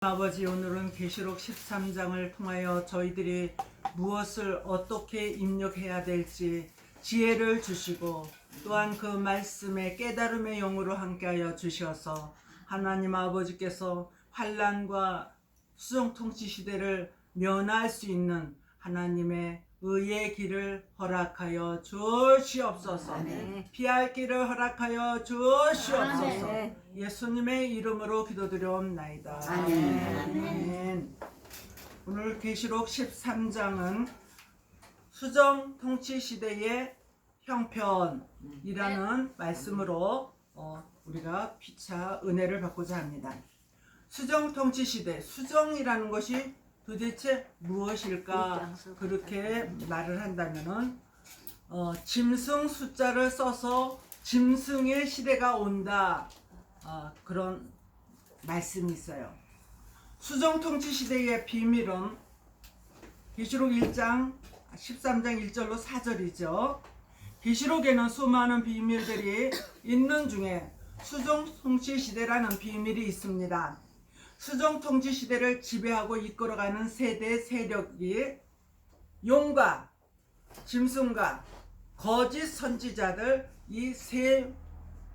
아버지, 오늘은 계시록 13장을 통하여 저희들이 무엇을 어떻게 입력해야 될지 지혜를 주시고, 또한 그 말씀에 깨달음의 영으로 함께하여 주셔서 하나님 아버지께서 환난과 수정통치 시대를 면할 수 있는 하나님의 의의 길을 허락하여 주시옵소서. 피할 길을 허락하여 주시옵소서. 예수님의 이름으로 기도드려옵나이다. 아멘. 오늘 계시록 13장은 수정통치 시대의 형편이라는 말씀으로 우리가 피차 은혜를 받고자 합니다. 수정통치 시대, 수정이라는 것이 도대체 무엇일까? 그렇게 말을 한다면은 짐승 숫자를 써서 짐승의 시대가 온다, 그런 말씀이 있어요. 수정통치 시대의 비밀은 계시록 1장 13장 1절로 4절이죠. 계시록에는 수많은 비밀들이 있는 중에 수정통치 시대라는 비밀이 있습니다. 수정통치 시대를 지배하고 이끌어가는 세대 세력이 용과 짐승과 거짓 선지자들, 이 세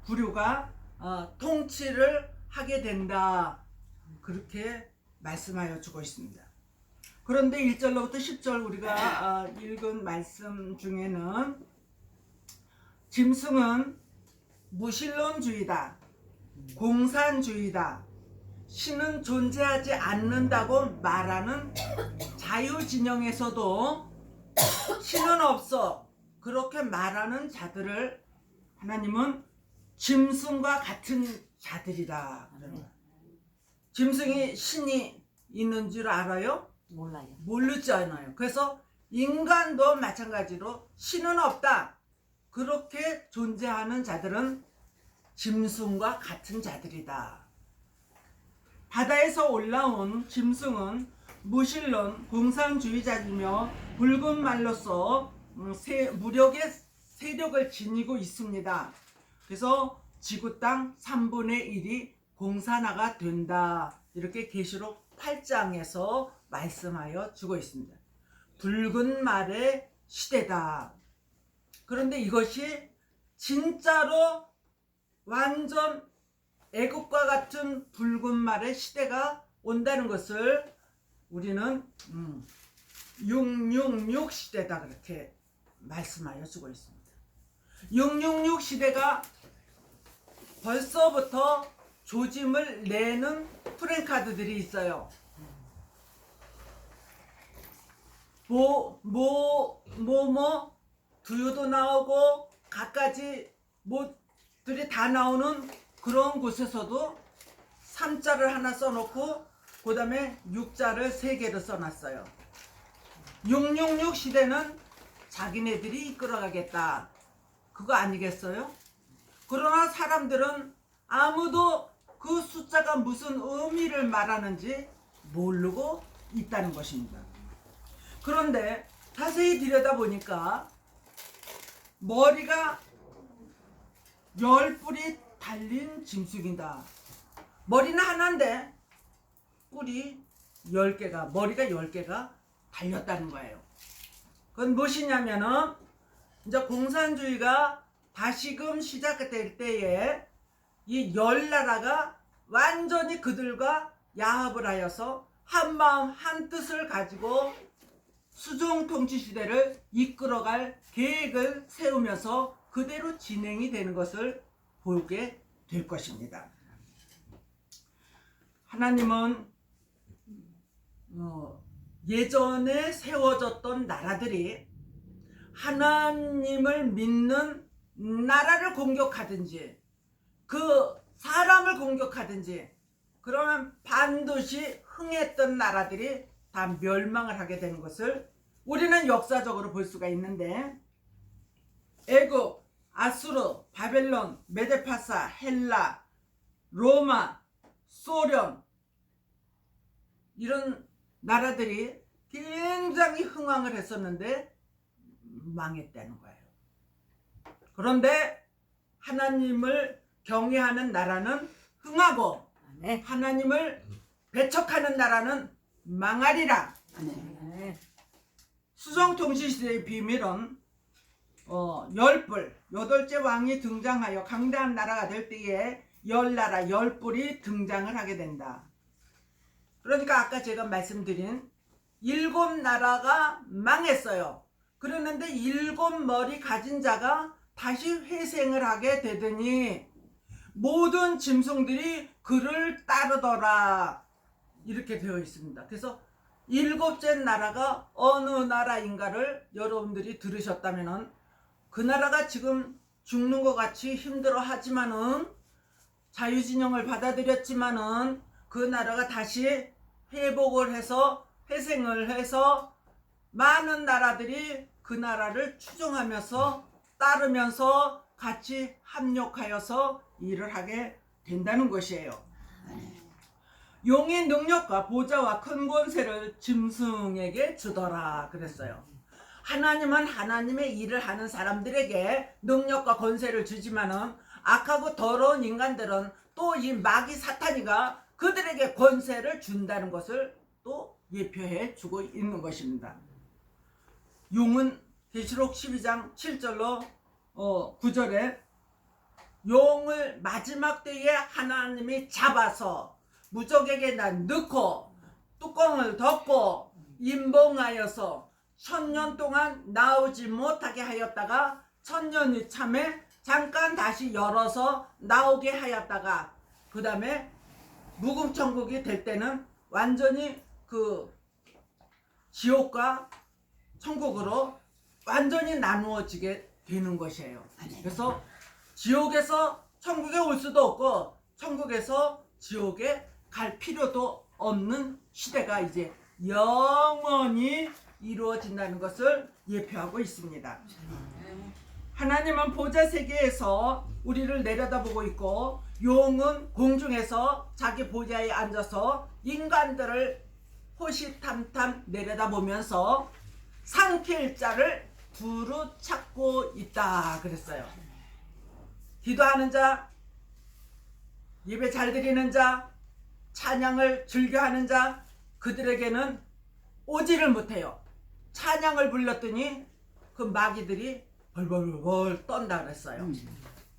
부류가 통치를 하게 된다, 그렇게 말씀하여 주고 있습니다. 그런데 1절로부터 10절 우리가 읽은 말씀 중에는 짐승은 무신론주의다, 공산주의다, 신은 존재하지 않는다고 말하는 자유진영에서도 신은 없어, 그렇게 말하는 자들을 하나님은 짐승과 같은 자들이다. 짐승이 신이 있는 줄 알아요? 몰라요. 모르지 않아요. 그래서 인간도 마찬가지로 신은 없다, 그렇게 존재하는 자들은 짐승과 같은 자들이다. 바다에서 올라온 짐승은 무신론 공산주의자이며 붉은 말로써 무력의 세력을 지니고 있습니다. 그래서 지구 땅 3분의 1이 공산화가 된다, 이렇게 계시록 8장에서 말씀하여 주고 있습니다. 붉은 말의 시대다. 그런데 이것이 진짜로 완전 애국과 같은 붉은 말의 시대가 온다는 것을 우리는 666 시대다, 그렇게 말씀하여 주고 있습니다. 666 시대가 벌써부터 조짐을 내는 프랜카드들이 있어요. 두유도 나오고 갖가지 뭐들이 다 나오는 그런 곳에서도 3자를 하나 써놓고 그 다음에 6자를 3개를 써놨어요. 666 시대는 자기네들이 이끌어가겠다, 그거 아니겠어요? 그러나 사람들은 아무도 그 숫자가 무슨 의미를 말하는지 모르고 있다는 것입니다. 그런데 자세히 들여다보니까 머리가 10뿔이 달린 짐승이다. 머리는 하나인데 뿔이 10개가, 머리가 10개가 달렸다는 거예요. 그건 무엇이냐면은 이제 공산주의가 다시금 시작될 때에 이 10나라가 완전히 그들과 야합을 하여서 한마음 한뜻을 가지고 수정통치 시대를 이끌어갈 계획을 세우면서 그대로 진행이 되는 것을 보게 될 것입니다. 하나님은 예전에 세워졌던 나라들이 하나님을 믿는 나라를 공격하든지 그 사람을 공격하든지 그러면 반드시 흥했던 나라들이 다 멸망을 하게 되는 것을 우리는 역사적으로 볼 수가 있는데, 애굽, 아수르, 바벨론, 메데파사, 헬라, 로마, 소련, 이런 나라들이 굉장히 흥왕을 했었는데 망했다는 거예요. 그런데 하나님을 경외하는 나라는 흥하고 하나님을 배척하는 나라는 망하리라. 아멘. 수성통치시대의 비밀은 열불, 여덟째 왕이 등장하여 강대한 나라가 될 때에 열 나라, 열 뿔이 등장을 하게 된다. 그러니까 아까 제가 말씀드린 일곱 나라가 망했어요. 그러는데 일곱 머리 가진 자가 다시 회생을 하게 되더니 모든 짐승들이 그를 따르더라. 이렇게 되어 있습니다. 그래서 일곱째 나라가 어느 나라인가를 여러분들이 들으셨다면은 그 나라가 지금 죽는 것 같이 힘들어 하지만은 자유진영을 받아들였지만은 그 나라가 다시 회복을 해서 회생을 해서 많은 나라들이 그 나라를 추종하면서 따르면서 같이 합력하여서 일을 하게 된다는 것이에요. 용의 능력과 보좌와 큰 권세를 짐승에게 주더라 그랬어요. 하나님은 하나님의 일을 하는 사람들에게 능력과 권세를 주지만은 악하고 더러운 인간들은 또 이 마귀 사탄이가 그들에게 권세를 준다는 것을 또 예표해 주고 있는 것입니다. 용은 계시록 12장 7절로 9절에 용을 마지막 때에 하나님이 잡아서 무적에게 넣고 뚜껑을 덮고 임봉하여서 1000년 동안 나오지 못하게 하였다가 1000년이 참에 잠깐 다시 열어서 나오게 하였다가 그 다음에 무금천국이 될 때는 완전히 그 지옥과 천국으로 완전히 나누어지게 되는 것이에요. 그래서 지옥에서 천국에 올 수도 없고 천국에서 지옥에 갈 필요도 없는 시대가 이제 영원히 이루어진다는 것을 예표하고 있습니다. 하나님은 보좌 세계에서 우리를 내려다보고 있고 용은 공중에서 자기 보좌에 앉아서 인간들을 호시탐탐 내려다보면서 삼킬 자를 두루 찾고 있다 그랬어요. 기도하는 자, 예배 잘 드리는 자, 찬양을 즐겨하는 자, 그들에게는 오지를 못해요. 찬양을 불렀더니 그 마귀들이 벌벌벌 떤다 그랬어요.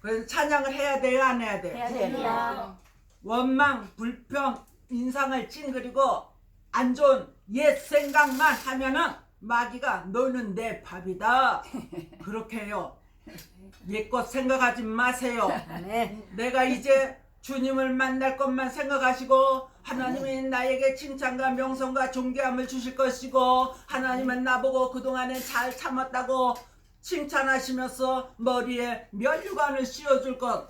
그래서 찬양을 해야 돼요, 안 해야 돼요? 해야 됩니다. 원망, 불평, 인상을 찡그리고 안 좋은 옛 생각만 하면은 마귀가 너는 내 밥이다 그렇게 해요. 옛것 생각하지 마세요. 아멘. 내가 이제 주님을 만날 것만 생각하시고 하나님이 나에게 칭찬과 명성과 존귀함을 주실 것이고 하나님은 나보고 그동안에 잘 참았다고 칭찬하시면서 머리에 면류관을 씌워줄 것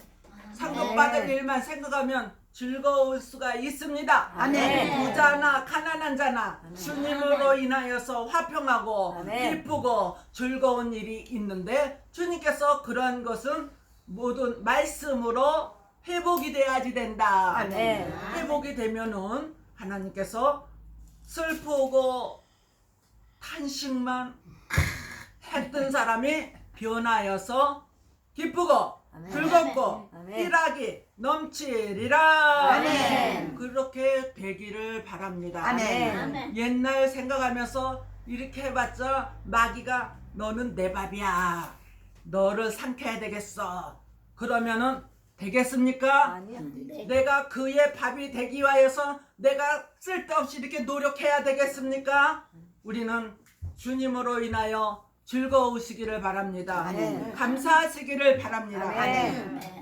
상급받을 일만 생각하면 즐거울 수가 있습니다. 아멘. 부자나 가난한 자나 주님으로 인하여서 화평하고 아멘. 기쁘고 즐거운 일이 있는데 주님께서 그러한 것은 모든 말씀으로 회복이 돼야지 된다. 아멘. 회복이 되면은 하나님께서 슬프고 탄식만 했던 사람이 변하여서 기쁘고 아멘. 즐겁고 아멘. 일하기 넘치리라. 아멘. 그렇게 되기를 바랍니다. 아멘. 옛날 생각하면서 이렇게 해봤자 마귀가 너는 내 밥이야. 너를 삼켜야 되겠어. 그러면은 되겠습니까? 아니요. 내가 그의 밥이 되기 위하여서 내가 쓸데없이 이렇게 노력해야 되겠습니까? 우리는 주님으로 인하여 즐거우시기를 바랍니다. 아멘. 감사하시기를 바랍니다. 아멘.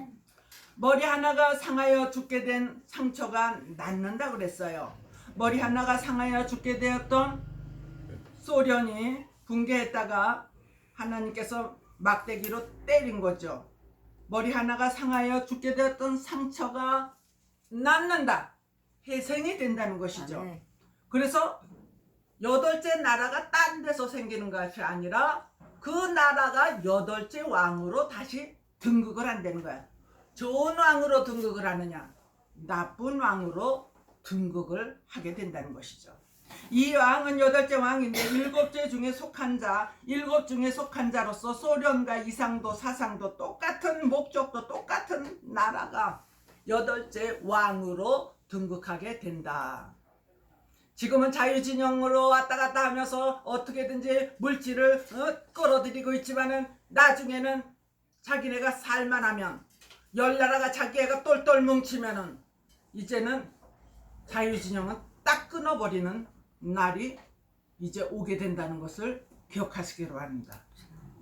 머리 하나가 상하여 죽게 된 상처가 낫는다 그랬어요. 머리 하나가 상하여 죽게 되었던 소련이 붕괴했다가 하나님께서 막대기로 때린 거죠. 머리 하나가 상하여 죽게 되었던 상처가 낫는다. 회생이 된다는 것이죠. 아멘. 그래서 여덟째 나라가 딴 데서 생기는 것이 아니라 그 나라가 여덟째 왕으로 다시 등극을 한다는 거야. 좋은 왕으로 등극을 하느냐, 나쁜 왕으로 등극을 하게 된다는 것이죠. 이 왕은 여덟째 왕인데 일곱째 중에 속한 자, 일곱 중에 속한 자로서 소련과 이상도 사상도 똑같은 목적도 똑같은 나라가 여덟째 왕으로 등극하게 된다. 지금은 자유진영으로 왔다 갔다 하면서 어떻게든지 물질을 끌어들이고 있지만은 나중에는 자기네가 살만하면 열나라가 자기애가 똘똘 뭉치면은 이제는 자유진영은 딱 끊어버리는 날이 이제 오게 된다는 것을 기억하시기로 합니다.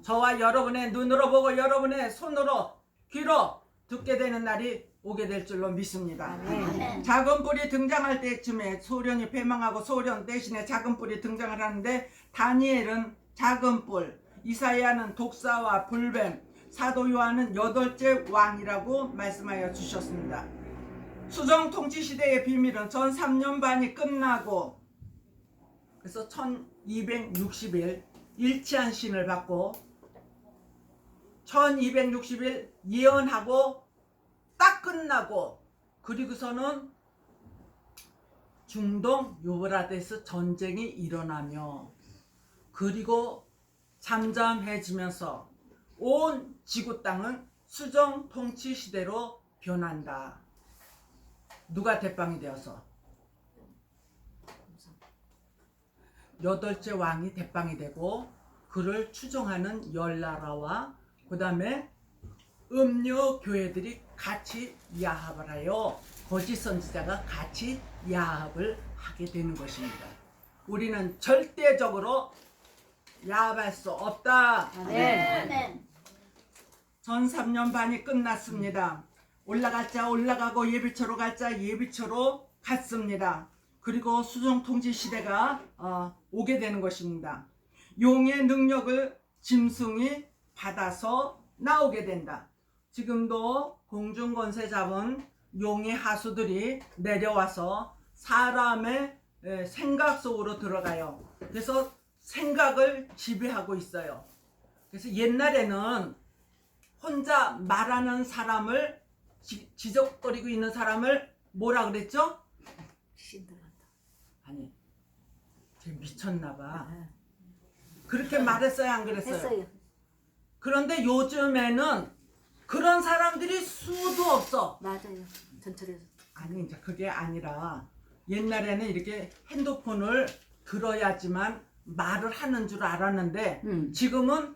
저와 여러분의 눈으로 보고 여러분의 손으로 귀로 듣게 되는 날이 오게 될 줄로 믿습니다. 아멘. 작은 뿔이 등장할 때쯤에 소련이 패망하고 소련 대신에 작은 뿔이 등장을 하는데 다니엘은 작은 뿔, 이사야는 독사와 불뱀, 사도 요한은 8째 왕이라고 말씀하여 주셨습니다. 수정 통치 시대의 비밀은 전 3년 반이 끝나고 그래서 1260일 일치한 신을 받고 1260일 예언하고 딱 끝나고 그리고서는 중동 유브라데스 전쟁이 일어나며 그리고 잠잠해지면서 온 지구 땅은 수정 통치 시대로 변한다. 누가 대빵이 되어서 8째 왕이 대빵이 되고 그를 추종하는 열나라와 그 다음에 음료 교회들이 같이 야합을 하여 거짓 선지자가 같이 야합을 하게 되는 것입니다. 우리는 절대적으로 야합할 수 없다. 아멘. 전 3년 반이 끝났습니다. 올라갈 자 올라가고 예비처로 갈 자 예비처로 갔습니다. 그리고 수정 통치 시대가 오게 되는 것입니다. 용의 능력을 짐승이 받아서 나오게 된다. 지금도 공중 권세 잡은 용의 하수들이 내려와서 사람의 생각 속으로 들어가요. 그래서 생각을 지배하고 있어요. 그래서 옛날에는 혼자 말하는 사람을 지적거리고 있는 사람을 뭐라 그랬죠? 아니, 쟤 미쳤나봐. 그렇게 말했어요, 안 그랬어요? 했어요. 그런데 요즘에는 그런 사람들이 수도 없어. 맞아요. 전철에서. 아니, 이제 그게 아니라 옛날에는 이렇게 핸드폰을 들어야지만 말을 하는 줄 알았는데 지금은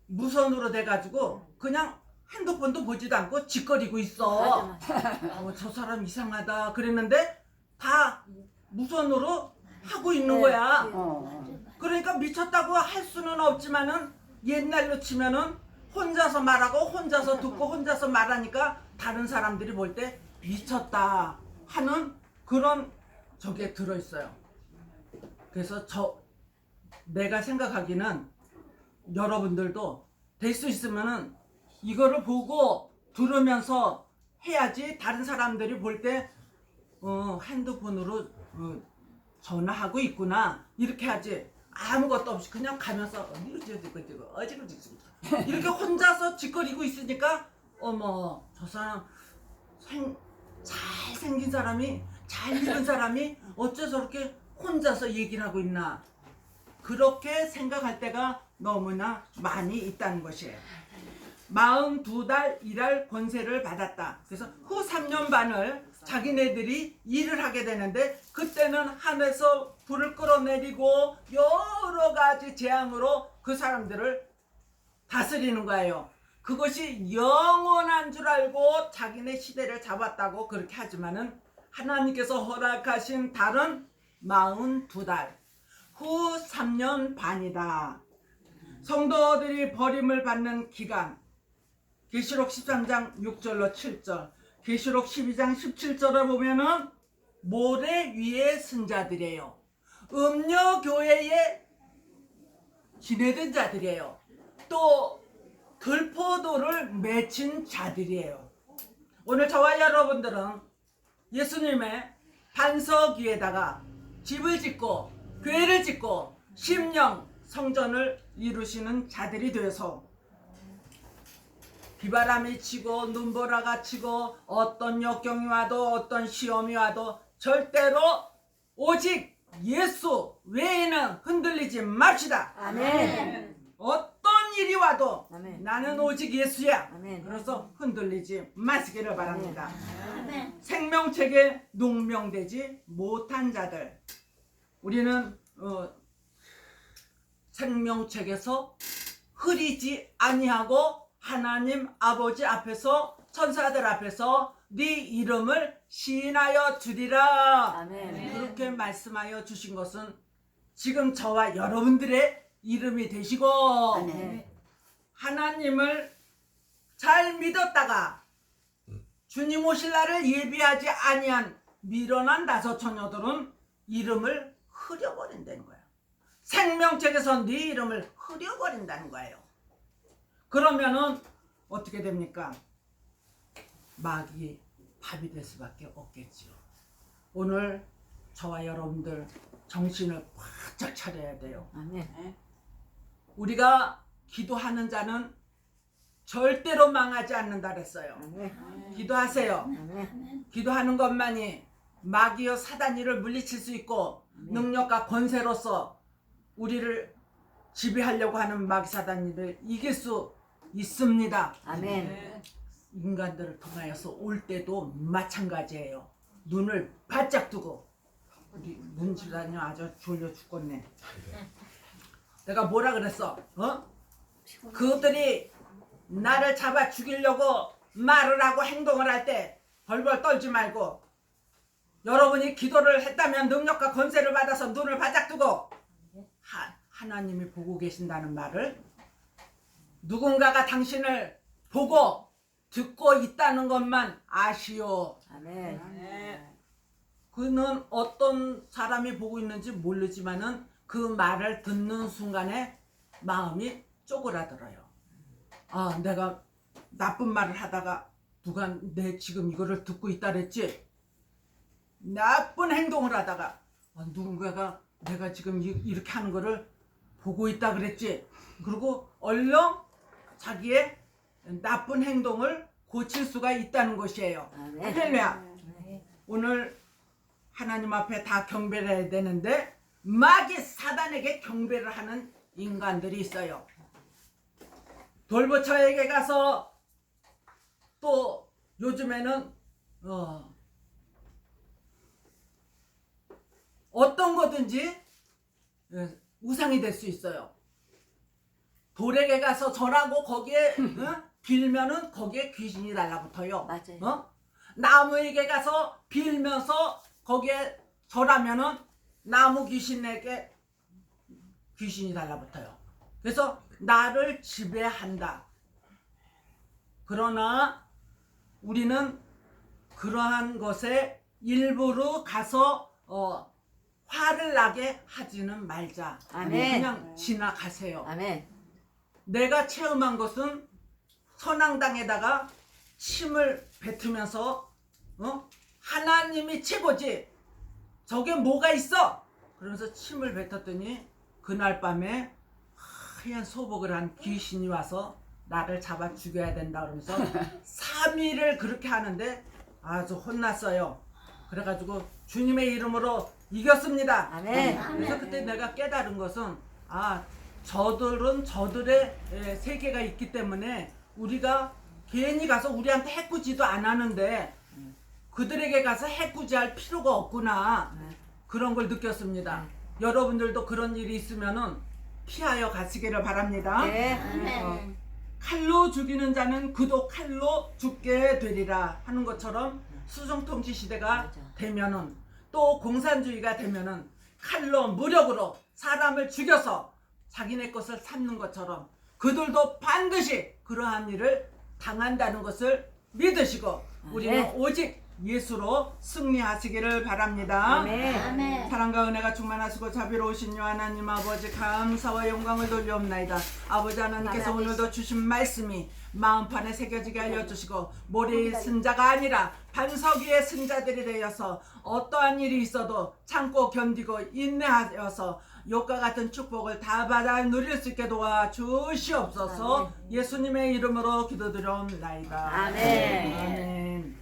무선으로 돼가지고 그냥 핸드폰도 보지도 않고 짓거리고 있어. 맞아. 저 사람 이상하다 그랬는데 다 무선으로 하고 있는 네. 거야. 네. 그러니까 미쳤다고 할 수는 없지만은 옛날로 치면은 혼자서 말하고 혼자서 듣고 혼자서 말하니까 다른 사람들이 볼 때 미쳤다 하는 그런 저게 들어있어요. 그래서 내가 생각하기는 여러분들도 될 수 있으면은 이거를 보고 들으면서 해야지 다른 사람들이 볼 때 핸드폰으로 전화하고 있구나 이렇게 하지. 아무것도 없이 그냥 가면서 어지러지고 이렇게 혼자서 짓거리고 있으니까 어머 저 사람 잘생긴 사람이 잘 입은 사람이 어째서 저렇게 혼자서 얘기를 하고 있나 그렇게 생각할 때가 너무나 많이 있다는 것이에요. 42달 일할 권세를 받았다. 그래서 후 3년 반을 자기네들이 일을 하게 되는데 그때는 하늘에서 불을 끌어내리고 여러 가지 재앙으로 그 사람들을 다스리는 거예요. 그것이 영원한 줄 알고 자기네 시대를 잡았다고 그렇게 하지만은 하나님께서 허락하신 달은 42달 후 3년 반이다. 성도들이 버림을 받는 기간 계시록 13장 6절로 7절 계시록 12장 17절을 보면은 모래 위의 승자들이에요. 음녀교회에 지내던 자들이에요. 또 들포도를 맺힌 자들이에요. 오늘 저와 여러분들은 예수님의 반석 위에다가 집을 짓고 교회를 짓고 심령 성전을 이루시는 자들이 되어서 비바람이 치고 눈보라가 치고 어떤 역경이 와도 어떤 시험이 와도 절대로 오직 예수 외에는 흔들리지 맙시다. 아멘. 어떤 일이 와도 아멘. 나는 오직 예수야. 아멘. 그래서 흔들리지 마시기를 바랍니다. 아멘. 생명책에 농명되지 못한 자들, 우리는 생명책에서 흐리지 아니하고 하나님 아버지 앞에서 천사들 앞에서 네 이름을 시인하여 주리라. 아멘. 그렇게 말씀하여 주신 것은 지금 저와 여러분들의 이름이 되시고, 아멘. 하나님을 잘 믿었다가 주님 오실 날을 예비하지 아니한 미련한 다섯 처녀들은 이름을 흐려버린다는 거예요. 생명책에서 네 이름을 흐려버린다는 거예요. 그러면은 어떻게 됩니까? 마귀 밥이 될 수밖에 없겠지요. 오늘 저와 여러분들 정신을 바짝 차려야 돼요. 아멘. 우리가 기도하는 자는 절대로 망하지 않는다 그랬어요. 아멘. 기도하세요. 아멘. 기도하는 것만이 마귀여 사단이를 물리칠 수 있고 능력과 권세로서 우리를 지배하려고 하는 마귀 사단이를 이길 수 있습니다. 아멘. 인간들을 통하여서 올 때도 마찬가지예요. 눈을 바짝 뜨고, 우리 문지단이 아주 졸려 죽겠네. 내가 뭐라 그랬어? 그들이 나를 잡아 죽이려고 말을 하고 행동을 할 때 벌벌 떨지 말고, 여러분이 기도를 했다면 능력과 권세를 받아서 눈을 바짝 뜨고 하나님이 보고 계신다는 말을, 누군가가 당신을 보고 듣고 있다는 것만 아시오. 아멘. 그는 어떤 사람이 보고 있는지 모르지만은 그 말을 듣는 순간에 마음이 쪼그라들어요. 아, 내가 나쁜 말을 하다가 누가 내 지금 이거를 듣고 있다 그랬지? 나쁜 행동을 하다가 누군가가 내가 지금 이렇게 하는 거를 보고 있다 그랬지? 그리고 얼른 자기의 나쁜 행동을 고칠 수가 있다는 것이에요. 아멘. 할렐루야. 오늘 하나님 앞에 다 경배를 해야 되는데 마귀 사단에게 경배를 하는 인간들이 있어요. 돌부처에게 가서, 또 요즘에는 어떤 거든지 우상이 될 수 있어요. 돌에게 가서 절하고 거기에 빌면은 거기에 귀신이 달라붙어요. 맞아요. 나무에게 가서 빌면서 거기에 절하면은 나무 귀신에게 귀신이 달라붙어요. 그래서 나를 지배한다. 그러나 우리는 그러한 것에 일부러 가서 화를 나게 하지는 말자. 아멘. 그냥 지나가세요. 아멘. 내가 체험한 것은 선앙당에다가 침을 뱉으면서 하나님이 최고지, 저게 뭐가 있어? 그러면서 침을 뱉었더니 그날 밤에 하얀 소복을 한 귀신이 와서 나를 잡아 죽여야 된다 그러면서 3일을 그렇게 하는데 아주 혼났어요. 그래가지고 주님의 이름으로 이겼습니다. 아멘. 그래서 그때 내가 깨달은 것은, 저들은 저들의 세계가 있기 때문에 우리가 괜히 가서 우리한테 해꾸지도 안 하는데 그들에게 가서 해꾸지할 필요가 없구나, 그런 걸 느꼈습니다. 여러분들도 그런 일이 있으면은 피하여 가시기를 바랍니다. 네. 칼로 죽이는 자는 그도 칼로 죽게 되리라 하는 것처럼 수정통치 시대가 맞아. 되면은, 또 공산주의가 되면은 칼로 무력으로 사람을 죽여서 자기네 것을 삼는 것처럼 그들도 반드시 그러한 일을 당한다는 것을 믿으시고 우리는 오직 예수로 승리하시기를 바랍니다. 아멘. 사랑과 은혜가 충만하시고 자비로우신 하나님 아버지, 감사와 영광을 돌려옵나이다. 아버지 하나님께서 오늘도 주신 말씀이 마음판에 새겨지게 알려주시고 모래의 승자가 아니라 반석 위의 승자들이 되어서 어떠한 일이 있어도 참고 견디고 인내하여서 욕과 같은 축복을 다 받아 누릴 수 있게 도와주시옵소서. 예수님의 이름으로 기도드려옵나이다. 아멘. 아멘.